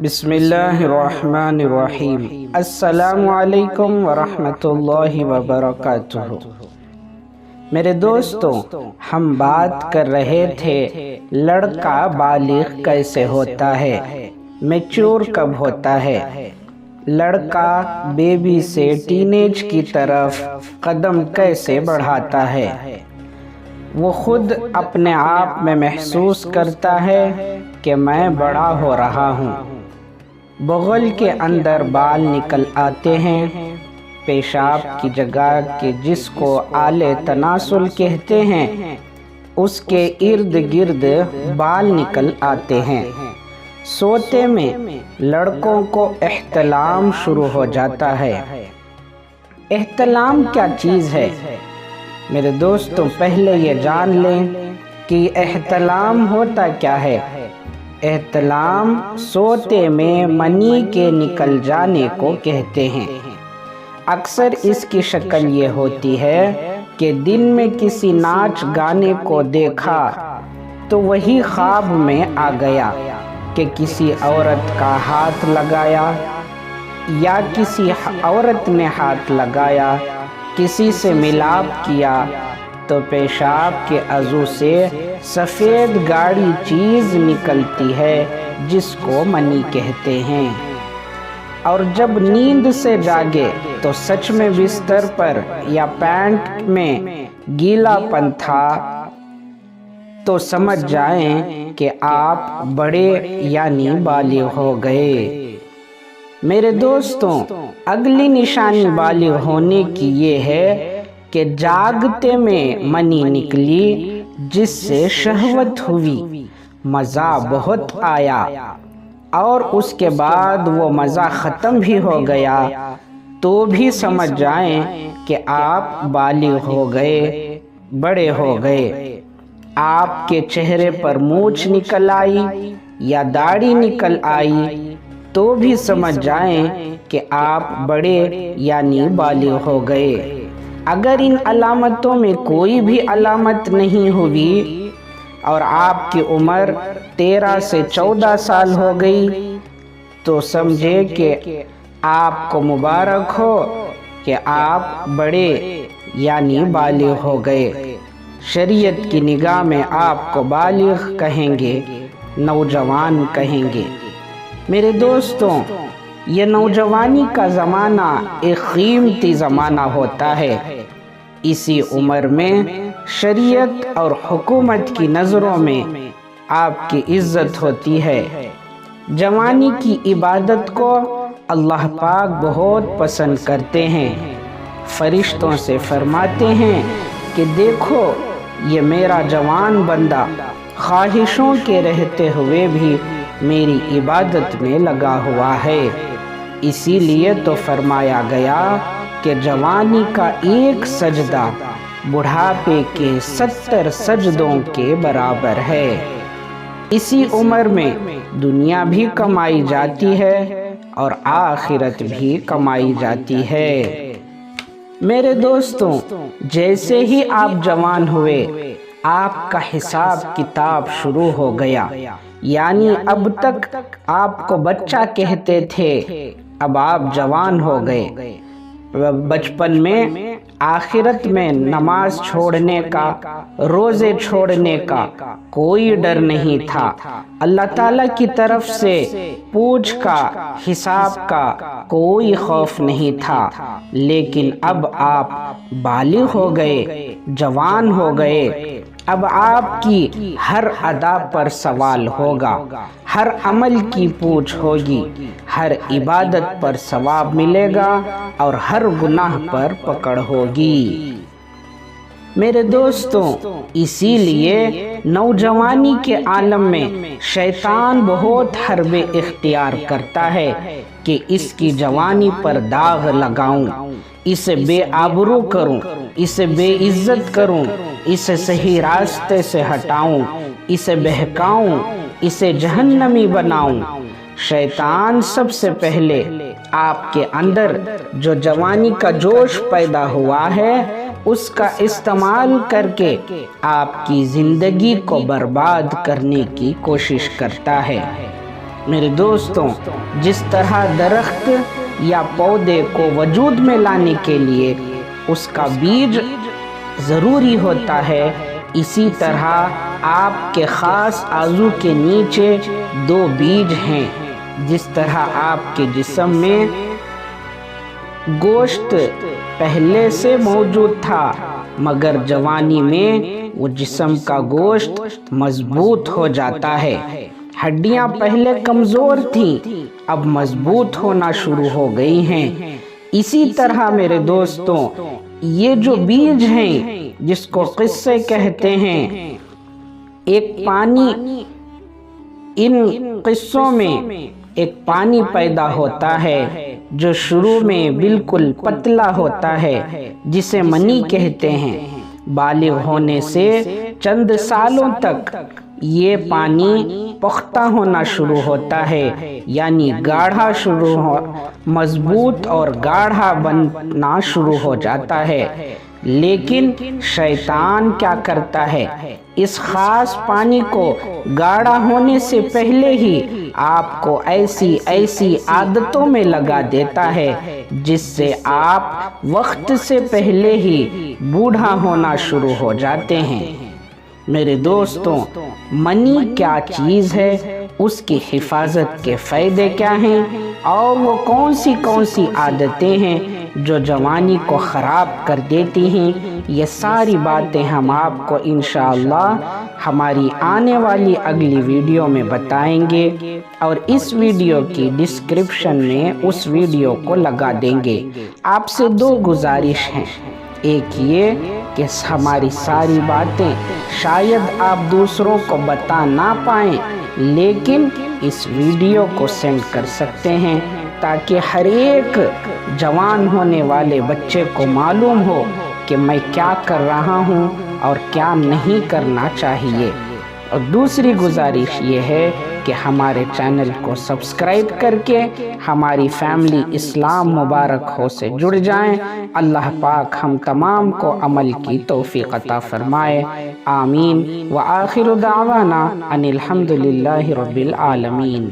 بسم اللہ الرحمن الرحیم۔ السلام علیکم ورحمۃ اللہ وبرکاتہ۔ میرے دوستوں، ہم بات کر رہے تھے لڑکا بالغ کیسے ہوتا ہے، میچور کب ہوتا ہے۔ لڑکا بیبی سے ٹین ایج کی طرف قدم کیسے بڑھاتا ہے۔ وہ خود اپنے آپ میں محسوس کرتا ہے کہ میں بڑا ہو رہا ہوں۔ بغل کے اندر بال نکل آتے ہیں، پیشاب کی جگہ کے جس کو آلے تناسل کہتے ہیں اس کے ارد گرد بال نکل آتے ہیں۔ سوتے میں لڑکوں کو احتلام شروع ہو جاتا ہے۔ احتلام کیا چیز ہے؟ میرے دوستوں، پہلے یہ جان لیں کہ احتلام ہوتا کیا ہے۔ احتلام سوتے میں منی کے نکل جانے کو کہتے ہیں۔ اکثر اس کی شکل یہ ہوتی ہے کہ دن میں کسی ناچ گانے کو دیکھا تو وہی خواب میں آ گیا کہ کسی عورت کا ہاتھ لگایا یا کسی عورت نے ہاتھ لگایا، کسی سے ملاپ کیا تو پیشاب کے عضو سے سفید گاڑی چیز نکلتی ہے جس کو منی کہتے ہیں۔ اور جب نیند سے جاگے تو سچ میں بستر پر یا پینٹ میں گیلا پن تھا تو سمجھ جائیں کہ آپ بڑے یعنی بالغ ہو گئے۔ میرے دوستوں، اگلی نشانی بالغ ہونے کی یہ ہے کہ جاگتے میں منی نکلی جس سے شہوت ہوئی، مزہ بہت آیا اور اس کے بعد وہ مزہ ختم بھی ہو گیا تو بھی سمجھ جائیں کہ آپ بالغ ہو گئے، بڑے ہو گئے۔ آپ کے چہرے پر مونچھ نکل آئی یا داڑھی نکل آئی تو بھی سمجھ جائیں کہ آپ بڑے یعنی بالغ ہو گئے۔ اگر ان علامتوں میں کوئی بھی علامت نہیں ہوئی اور آپ کی عمر 13 سے 14 سال ہو گئی تو سمجھے کہ آپ کو مبارک ہو کہ آپ بڑے یعنی بالغ ہو گئے۔ شریعت کی نگاہ میں آپ کو بالغ کہیں گے، نوجوان کہیں گے۔ میرے دوستوں، یہ نوجوانی کا زمانہ ایک قیمتی زمانہ ہوتا ہے۔ اسی عمر میں شریعت اور حکومت کی نظروں میں آپ کی عزت ہوتی ہے۔ جوانی کی عبادت کو اللہ پاک بہت پسند کرتے ہیں۔ فرشتوں سے فرماتے ہیں کہ دیکھو یہ میرا جوان بندہ خواہشوں کے رہتے ہوئے بھی میری عبادت میں لگا ہوا ہے۔ اسی لیے تو فرمایا گیا کہ جوانی کا ایک سجدہ بڑھاپے کے 70 سجدوں کے برابر ہے۔ اسی عمر میں دنیا بھی کمائی جاتی ہے اور آخرت بھی کمائی جاتی ہے۔ میرے دوستوں، جیسے ہی آپ جوان ہوئے آپ کا حساب کتاب شروع ہو گیا، یعنی اب تک آپ کو بچہ کہتے تھے، اب آپ جوان ہو گئے۔ بچپن میں آخرت میں نماز چھوڑنے کا، روزے چھوڑنے کا کوئی ڈر نہیں تھا۔ اللہ تعالیٰ کی طرف سے پوچھ کا، حساب کا کوئی خوف نہیں تھا۔ لیکن اب آپ بالغ ہو گئے، جوان ہو گئے۔ اب آپ کی ہر ادا پر سوال ہوگا، ہر عمل کی پوچھ ہوگی، ہر عبادت پر ثواب ملے گا اور ہر گناہ پر پکڑ ہوگی۔ میرے دوستوں، اسی لیے نوجوانی کے عالم میں شیطان بہت حربے اختیار کرتا ہے کہ اس کی جوانی پر داغ لگاؤں، اسے بے آبرو کروں، اسے بے عزت کروں، اسے صحیح راستے سے ہٹاؤں، اسے بہکاؤں، اسے جہنمی بناؤں۔ شیطان سب سے پہلے آپ کے اندر جو جوانی کا جوش پیدا ہوا ہے اس کا استعمال کر کے آپ کی زندگی کو برباد کرنے کی کوشش کرتا ہے۔ میرے دوستوں، جس طرح درخت یا پودے کو وجود میں لانے کے لیے اس کا بیج ضروری ہوتا ہے، اسی طرح آپ کے خاص عضو کے نیچے 2 بیج ہیں۔ جس طرح آپ کے جسم میں گوشت پہلے سے موجود تھا، مگر جوانی میں وہ جسم کا گوشت مضبوط ہو جاتا ہے۔ ہڈیاں پہلے کمزور تھیں، اب مضبوط ہونا شروع ہو گئی ہیں۔ اسی طرح میرے دوستوں، یہ جو بیج ہیں جس کو قصے کہتے ہیں، ایک پانی، ان قصوں میں ایک پانی پیدا ہوتا ہے جو شروع میں بالکل پتلا ہوتا ہے، جسے منی کہتے ہیں۔ بالغ ہونے سے چند سالوں تک یہ پانی پختہ ہونا شروع ہوتا ہے، یعنی گاڑھا مضبوط اور گاڑھا بننا شروع ہو جاتا ہے۔ لیکن شیطان کیا کرتا ہے؟ اس خاص پانی کو گاڑھا ہونے سے پہلے ہی آپ کو ایسی عادتوں میں لگا دیتا ہے جس سے آپ وقت سے پہلے ہی بوڑھا ہونا شروع ہو جاتے ہیں۔ میرے دوستوں، منی کیا چیز ہے، اس کی حفاظت کے فائدے کیا ہیں، اور وہ کون سی عادتیں ہیں جو جوانی کو خراب کر دیتی ہیں، یہ ساری باتیں ہم آپ کو انشاءاللہ ہماری آنے والی اگلی ویڈیو میں بتائیں گے، اور اس ویڈیو کی ڈسکرپشن میں اس ویڈیو کو لگا دیں گے۔ آپ سے 2 گزارش ہیں۔ ایک یہ کہ ہماری ساری باتیں شاید آپ دوسروں کو بتا نہ پائیں، لیکن اس ویڈیو کو سینڈ کر سکتے ہیں تاکہ ہر ایک جوان ہونے والے بچے کو معلوم ہو کہ میں کیا کر رہا ہوں اور کیا نہیں کرنا چاہیے۔ اور دوسری گزارش یہ ہے کہ ہمارے چینل کو سبسکرائب کر کے ہماری فیملی اسلام مبارک ہو سے جڑ جائیں۔ اللہ پاک ہم تمام کو عمل کی توفیق عطا فرمائے، آمین۔ وآخر دعوانا ان الحمد للہ رب العالمین۔